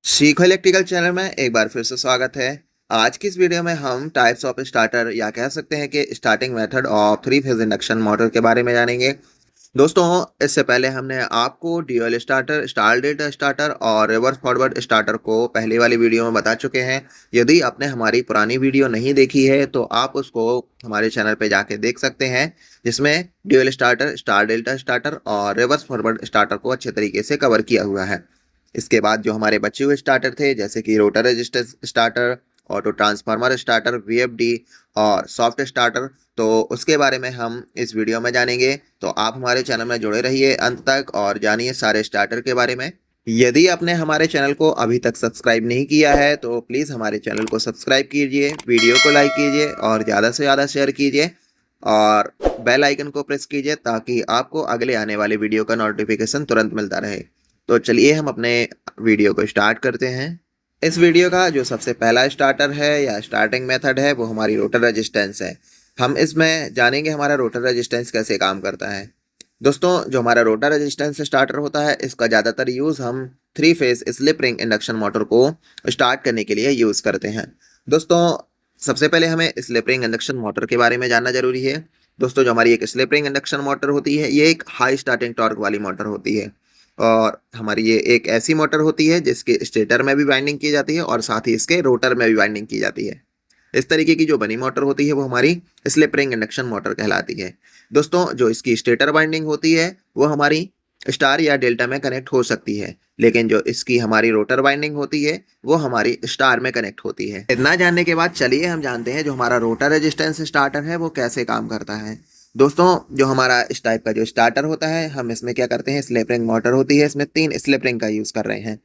सीखो electrical channel में एक बार फिर से स्वागत है। आज की इस वीडियो में हम टाइप्स ऑफ स्टार्टर या कह सकते हैं कि starting method of three phase induction motor के बारे में जानेंगे। दोस्तों, इससे पहले हमने आपको dual starter, star delta starter और रिवर्स फॉरवर्ड स्टार्टर को पहले वाली वीडियो में बता चुके हैं। यदि आपने हमारी पुरानी वीडियो नहीं देखी है तो आप उसको हमारे चैनल पे जाके देख सकते हैं, जिसमें dual starter, star delta starter और रिवर्स फॉरवर्ड स्टार्टर को अच्छे तरीके से कवर किया हुआ है। इसके बाद जो हमारे बचे हुए स्टार्टर थे, जैसे कि rotor resistance starter, auto transformer starter, VFD और सॉफ्ट स्टार्टर, तो उसके बारे में हम इस वीडियो में जानेंगे। तो आप हमारे चैनल में जुड़े रहिए अंत तक और जानिए सारे स्टार्टर के बारे में। यदि आपने हमारे चैनल को अभी तक सब्सक्राइब नहीं किया है तो प्लीज़ हमारे चैनल को सब्सक्राइब कीजिए, वीडियो को लाइक कीजिए और ज़्यादा से ज़्यादा शेयर कीजिए और बेल आइकन को प्रेस कीजिए ताकि आपको अगले आने वाले वीडियो का नोटिफिकेशन तुरंत मिलता रहे। तो चलिए हम अपने वीडियो को स्टार्ट करते हैं। इस वीडियो का जो सबसे पहला स्टार्टर है या स्टार्टिंग मेथड है वो हमारी रोटर रेजिस्टेंस है। हम इसमें जानेंगे हमारा रोटर रेजिस्टेंस कैसे काम करता है। दोस्तों, जो हमारा रोटर रेजिस्टेंस स्टार्टर होता है इसका ज़्यादातर यूज़ हम three phase slip ring induction motor को स्टार्ट करने के लिए यूज़ करते हैं। दोस्तों, सबसे पहले हमें स्लिप रिंग इंडक्शन मोटर के बारे में जानना जरूरी है। दोस्तों, जो हमारी एक स्लिप रिंग इंडक्शन मोटर होती है ये एक हाई स्टार्टिंग टॉर्क वाली मोटर होती है और हमारी ये एक ऐसी मोटर होती है जिसके स्टेटर में भी वाइंडिंग की जाती है और साथ ही इसके रोटर में भी वाइंडिंग की जाती है। इस तरीके की जो बनी मोटर होती है वो हमारी स्लिप रिंग इंडक्शन मोटर कहलाती है। दोस्तों, जो इसकी स्टेटर वाइंडिंग होती है वो हमारी स्टार या डेल्टा में कनेक्ट हो सकती है, लेकिन जो इसकी हमारी रोटर वाइंडिंग होती है वो हमारी स्टार में कनेक्ट होती है। इतना जानने के बाद चलिए हम जानते हैं जो हमारा रोटर रेजिस्टेंस स्टार्टर है वो कैसे काम करता है। दोस्तों, जो हमारा इस टाइप का जो स्टार्टर होता है हम इसमें क्या करते हैं, स्लिप रिंग मोटर होती है, इसमें 3 स्लिप रिंग का यूज़ कर रहे हैं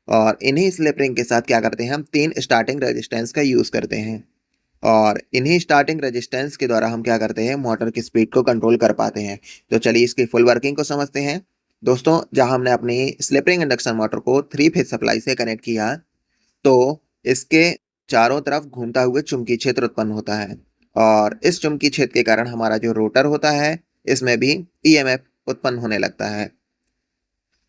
और इन्हीं स्लिप रिंग के साथ क्या करते हैं, हम 3 स्टार्टिंग रेजिस्टेंस का यूज़ करते हैं और इन्हीं स्टार्टिंग रेजिस्टेंस के द्वारा हम क्या करते हैं, मोटर की स्पीड को कंट्रोल कर पाते हैं। तो चलिए इसकी फुल वर्किंग को समझते हैं। दोस्तों, जहां हमने अपनी स्लिप रिंग इंडक्शन मोटर को थ्री फेज सप्लाई से कनेक्ट किया तो इसके चारों तरफ घूमता हुआ चुंबकीय क्षेत्र उत्पन्न होता है और इस चुंबकीय क्षेत्र के कारण हमारा जो रोटर होता है इसमें भी ईएमएफ उत्पन्न होने लगता है।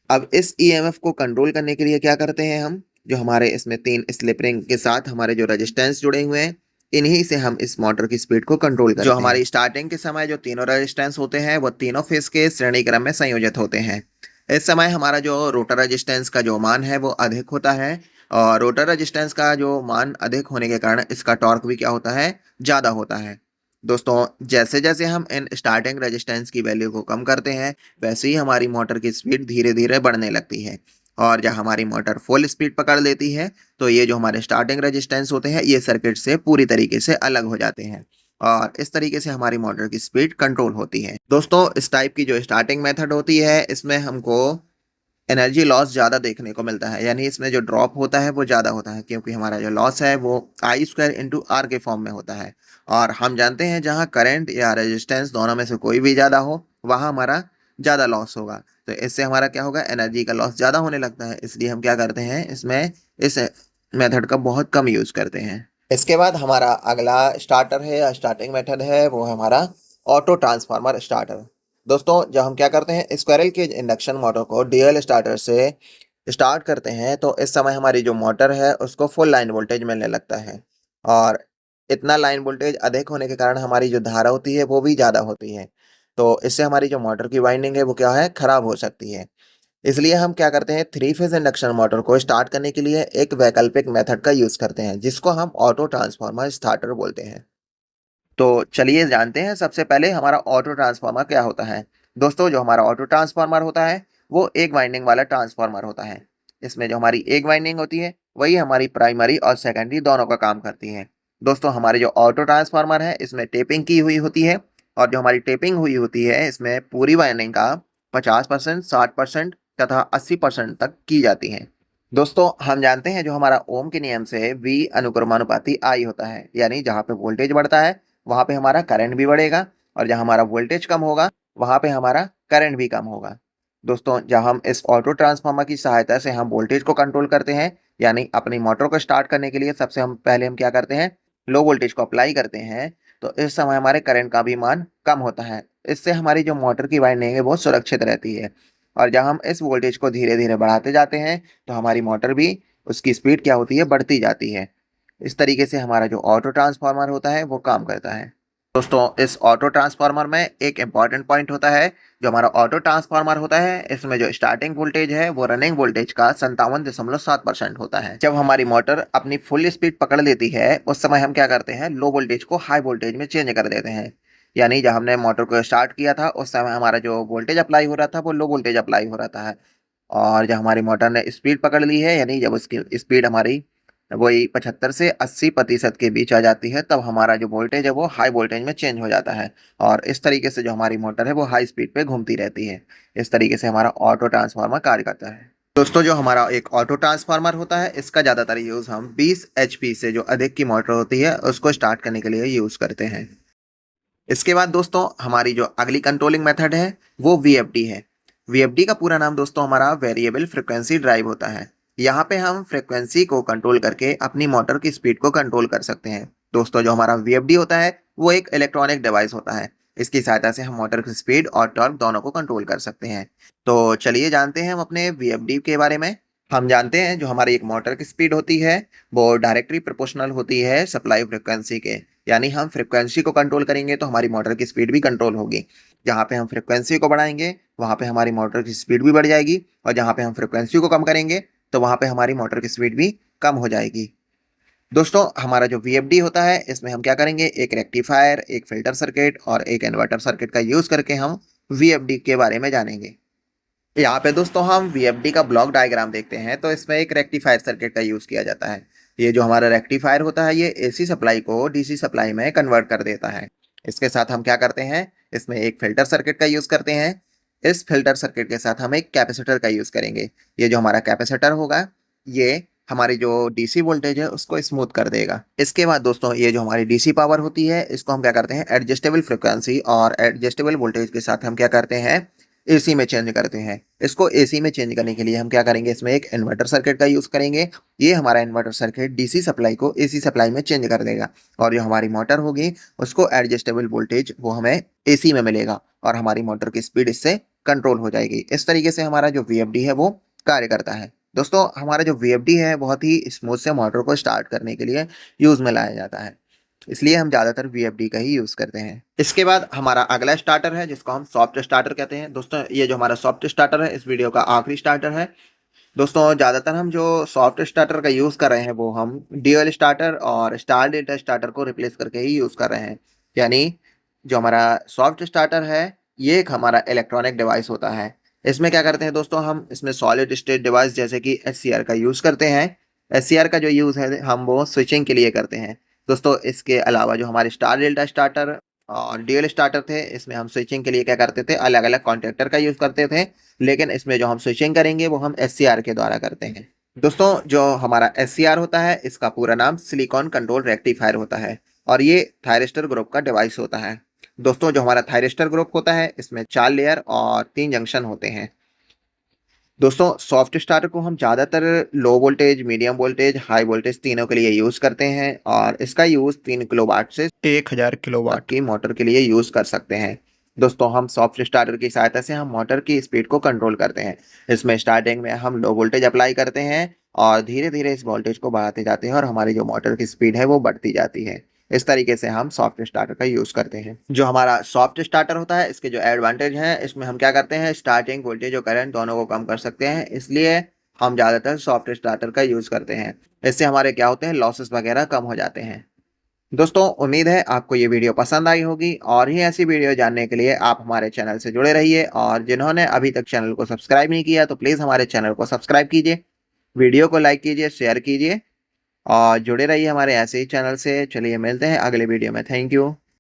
अब इस ईएमएफ को कंट्रोल करने के लिए क्या करते हैं, हम जो हमारे इसमें 3 स्लिप रिंग के साथ हमारे जो रेजिस्टेंस जुड़े हुए हैं इन्हीं से हम इस मोटर की स्पीड को कंट्रोल करते हैं। जो हमारी स्टार्टिंग के समय जो तीनों रेजिस्टेंस होते हैं वो तीनों फेज के श्रेणी क्रम में संयोजित होते हैं। इस समय हमारा जो रोटर रेजिस्टेंस का जो मान है वो अधिक होता है और रोटर रेजिस्टेंस का जो मान अधिक होने के कारण इसका टॉर्क भी क्या होता है, ज़्यादा होता है। दोस्तों, जैसे जैसे हम इन स्टार्टिंग रेजिस्टेंस की वैल्यू को कम करते हैं वैसे ही हमारी मोटर की स्पीड धीरे धीरे बढ़ने लगती है और जब हमारी मोटर फुल स्पीड पकड़ लेती है तो ये जो हमारे स्टार्टिंग रेजिस्टेंस होते हैं ये सर्किट से पूरी तरीके से अलग हो जाते हैं और इस तरीके से हमारी मोटर की स्पीड कंट्रोल होती है। दोस्तों, इस टाइप की जो स्टार्टिंग मेथड होती है इसमें हमको एनर्जी लॉस ज़्यादा देखने को मिलता है, यानी इसमें जो ड्रॉप होता है वो ज़्यादा होता है क्योंकि हमारा जो लॉस है वो आई स्क्वायर इंटू आर के फॉर्म में होता है और हम जानते हैं जहाँ करंट या रेजिस्टेंस दोनों में से कोई भी ज़्यादा हो वहाँ हमारा ज़्यादा लॉस होगा। तो इससे हमारा क्या होगा, एनर्जी का लॉस ज़्यादा होने लगता है, इसलिए हम क्या करते हैं इसमें इस मेथड का बहुत कम यूज़ करते हैं। इसके बाद हमारा अगला स्टार्टर है या स्टार्टिंग मेथड है वो है हमारा ऑटो ट्रांसफार्मर स्टार्टर। दोस्तों, जब हम क्या करते हैं, स्क्वायरल केज इंडक्शन मोटर को डीएल स्टार्टर से स्टार्ट करते हैं तो इस समय हमारी जो मोटर है उसको फुल लाइन वोल्टेज मिलने लगता है और इतना लाइन वोल्टेज अधिक होने के कारण हमारी जो धारा होती है वो भी ज़्यादा होती है। तो इससे हमारी जो मोटर की वाइंडिंग है वो क्या है, खराब हो सकती है। इसलिए हम क्या करते हैं, थ्री फेज इंडक्शन मोटर को स्टार्ट करने के लिए एक वैकल्पिक मेथड का यूज़ करते हैं जिसको हम ऑटो ट्रांसफार्मर स्टार्टर बोलते हैं। तो चलिए जानते हैं सबसे पहले हमारा ऑटो ट्रांसफार्मर क्या होता है। दोस्तों, जो हमारा ऑटो ट्रांसफार्मर होता है वो एक वाइंडिंग वाला ट्रांसफार्मर होता है। इसमें जो हमारी एक वाइंडिंग होती है वही हमारी प्राइमरी और सेकेंडरी दोनों का काम करती है। दोस्तों, हमारे जो ऑटो ट्रांसफार्मर है इसमें टेपिंग की हुई होती है और जो हमारी टेपिंग हुई होती है इसमें पूरी वाइंडिंग का 50%, 60% तथा 80% तक की जाती है। दोस्तों, हम जानते हैं जो हमारा ओम के नियम से V अनुक्रमानुपाती I होता है, यानी जहाँ पे वोल्टेज बढ़ता है वहाँ पे हमारा करंट भी बढ़ेगा और जहाँ हमारा वोल्टेज कम होगा वहाँ पे हमारा करंट भी कम होगा। दोस्तों, जब हम इस ऑटो ट्रांसफार्मर की सहायता से हम वोल्टेज को कंट्रोल करते हैं, यानी अपनी मोटर को स्टार्ट करने के लिए सबसे हम पहले हम क्या करते हैं, लो वोल्टेज को अप्लाई करते हैं, तो इस समय हमारे करंट का भी मान कम होता है। इससे हमारी जो मोटर की वाइंडिंग है वो सुरक्षित रहती है और जब हम इस वोल्टेज को धीरे धीरे बढ़ाते जाते हैं तो हमारी मोटर भी उसकी स्पीड क्या होती है, बढ़ती जाती है। इस तरीके से हमारा जो ऑटो ट्रांसफार्मर होता है वो काम करता है। दोस्तों इस ऑटो ट्रांसफार्मर में एक इम्पॉर्टेंट पॉइंट होता है, जो हमारा ऑटो ट्रांसफार्मर होता है इसमें जो स्टार्टिंग वोल्टेज है वो रनिंग वोल्टेज का 57.7% होता है। जब हमारी मोटर अपनी फुल स्पीड पकड़ लेती है उस समय हम क्या करते हैं, लो वोल्टेज को हाई वोल्टेज में चेंज कर देते हैं। यानी जब हमने मोटर को स्टार्ट किया था उस समय हमारा जो वोल्टेज अप्लाई हो रहा था वो लो वोल्टेज अप्लाई हो रहा था, और जब हमारी मोटर ने स्पीड पकड़ ली है, यानी जब उसकी स्पीड हमारी वही 75 से 80% के बीच आ जाती है, तब हमारा जो वोल्टेज है वो हाई वोल्टेज में चेंज हो जाता है, और इस तरीके से जो हमारी मोटर है वो हाई स्पीड पे घूमती रहती है। इस तरीके से हमारा ऑटो ट्रांसफार्मर कार्य करता है। दोस्तों जो हमारा एक ऑटो ट्रांसफार्मर होता है इसका ज़्यादातर यूज़ हम 20 HP से जो अधिक की मोटर होती है उसको स्टार्ट करने के लिए यूज़ करते हैं। इसके बाद दोस्तों हमारी जो अगली कंट्रोलिंग मेथड है वो VFD है। VFD का पूरा नाम दोस्तों हमारा वेरिएबल फ्रिक्वेंसी ड्राइव होता है। यहाँ पे हम फ्रिक्वेंसी को कंट्रोल करके अपनी मोटर की स्पीड को कंट्रोल कर सकते हैं। दोस्तों जो हमारा VFD होता है वो एक इलेक्ट्रॉनिक डिवाइस होता है। इसकी सहायता से हम मोटर की स्पीड और टॉर्क दोनों को कंट्रोल कर सकते हैं। तो चलिए जानते हैं हम अपने VFD के बारे में। हम जानते हैं जो हमारी एक मोटर की स्पीड होती है वो डायरेक्टली प्रोपोर्शनल होती है सप्लाई फ्रिक्वेंसी के। यानी हम फ्रिक्वेंसी को कंट्रोल करेंगे तो हमारी मोटर की स्पीड भी कंट्रोल होगी। जहाँ पे हम फ्रिक्वेंसी को बढ़ाएंगे वहाँ पे हमारी मोटर की स्पीड भी बढ़ जाएगी, और जहाँ पे हम फ्रिक्वेंसी को कम करेंगे तो वहाँ पे हमारी मोटर की स्पीड भी कम हो जाएगी। दोस्तों हमारा जो VFD होता है इसमें हम क्या करेंगे, एक रेक्टिफायर, एक फिल्टर सर्किट और एक इन्वर्टर सर्किट का यूज़ करके हम VFD के बारे में जानेंगे। यहाँ पे दोस्तों हम VFD का ब्लॉक डायग्राम देखते हैं तो इसमें एक रेक्टिफायर सर्किट का यूज़ किया जाता है। ये जो हमारा रेक्टिफायर होता है ये AC सप्लाई को DC सप्लाई में कन्वर्ट कर देता है। इसके साथ हम क्या करते हैं, इसमें एक फिल्टर सर्किट का यूज़ करते हैं। इस फिल्टर सर्किट के साथ हम एक कैपेसिटर का यूज़ करेंगे। ये जो हमारा कैपेसिटर होगा ये हमारी जो DC वोल्टेज है उसको स्मूथ कर देगा। इसके बाद दोस्तों ये जो हमारी DC पावर होती है इसको हम क्या करते हैं, एडजस्टेबल फ्रिक्वेंसी और एडजस्टेबल वोल्टेज के साथ हम क्या करते हैं, AC में चेंज करते हैं। इसको AC में चेंज करने के लिए हम क्या करेंगे, इसमें एक इन्वर्टर सर्किट का यूज़ करेंगे। ये हमारा इन्वर्टर सर्किट DC सप्लाई को AC सप्लाई में चेंज कर देगा, और जो हमारी मोटर होगी उसको एडजस्टेबल वोल्टेज वो हमें AC में मिलेगा, और हमारी मोटर की स्पीड इससे कंट्रोल हो जाएगी। इस तरीके से हमारा जो VFD है वो कार्य करता है। दोस्तों हमारा जो VFD है बहुत ही स्मूथ से मोटर को स्टार्ट करने के लिए यूज़ में लाया जाता है, इसलिए हम ज़्यादातर VFD का ही यूज़ करते हैं। इसके बाद हमारा अगला स्टार्टर है जिसको हम सॉफ्ट स्टार्टर कहते हैं। दोस्तों ये जो हमारा सॉफ्ट स्टार्टर है इस वीडियो का आखिरी स्टार्टर है। दोस्तों ज़्यादातर हम जो सॉफ्ट स्टार्टर का यूज़ कर रहे हैं वो हम ड्यूअल स्टार्टर और स्टार डेल्टा स्टार्टर को रिप्लेस करके ही यूज़ कर रहे हैं। यानी जो हमारा सॉफ्ट स्टार्टर है ये एक हमारा इलेक्ट्रॉनिक डिवाइस होता है। इसमें क्या करते हैं दोस्तों, हम इसमें सॉलिड स्टेट डिवाइस जैसे कि SCR का यूज़ करते हैं। SCR का जो यूज़ है हम वो स्विचिंग के लिए करते हैं। दोस्तों इसके अलावा जो हमारे स्टार डेल्टा स्टार्टर और ड्यूअल स्टार्टर थे इसमें हम स्विचिंग के लिए क्या करते थे, अलग अलग कॉन्टेक्टर का यूज़ करते थे, लेकिन इसमें जो हम स्विचिंग करेंगे वो हम SCR के द्वारा करते हैं। दोस्तों जो हमारा SCR होता है इसका पूरा नाम सिलिकॉन कंट्रोल रेक्टिफायर होता है, और ये थायरिस्टर ग्रुप का डिवाइस होता है। दोस्तों जो हमारा थायरिस्टर ग्रुप होता है इसमें 4 लेयर और 3 जंक्शन होते हैं। दोस्तों सॉफ्ट स्टार्टर को हम ज़्यादातर low voltage, medium voltage, high voltage तीनों के लिए यूज़ करते हैं, और इसका यूज़ 3 किलोवाट से 1000 किलोवाट की मोटर के लिए यूज़ कर सकते हैं। दोस्तों हम सॉफ्ट स्टार्टर की सहायता से हम मोटर की स्पीड को कंट्रोल करते हैं। इसमें स्टार्टिंग में हम लो वोल्टेज अप्लाई करते हैं और धीरे धीरे इस वोल्टेज को बढ़ाते जाते हैं, और हमारी जो मोटर की स्पीड है वो बढ़ती जाती है। इस तरीके से हम सॉफ्ट स्टार्टर का यूज़ करते हैं। जो हमारा सॉफ्ट स्टार्टर होता है इसके जो एडवांटेज हैं, इसमें हम क्या करते हैं, स्टार्टिंग वोल्टेज और करंट दोनों को कम कर सकते हैं, इसलिए हम ज़्यादातर सॉफ्ट स्टार्टर का यूज़ करते हैं। इससे हमारे क्या होते हैं, लॉसेस वगैरह कम हो जाते हैं। दोस्तों उम्मीद है आपको ये वीडियो पसंद आई होगी, और ही ऐसी वीडियो जानने के लिए आप हमारे चैनल से जुड़े रहिए, और जिन्होंने अभी तक चैनल को सब्सक्राइब नहीं किया तो प्लीज़ हमारे चैनल को सब्सक्राइब कीजिए, वीडियो को लाइक कीजिए, शेयर कीजिए, और जुड़े रहिए हमारे ऐसे ही चैनल से। चलिए मिलते हैं अगले वीडियो में। Thank you.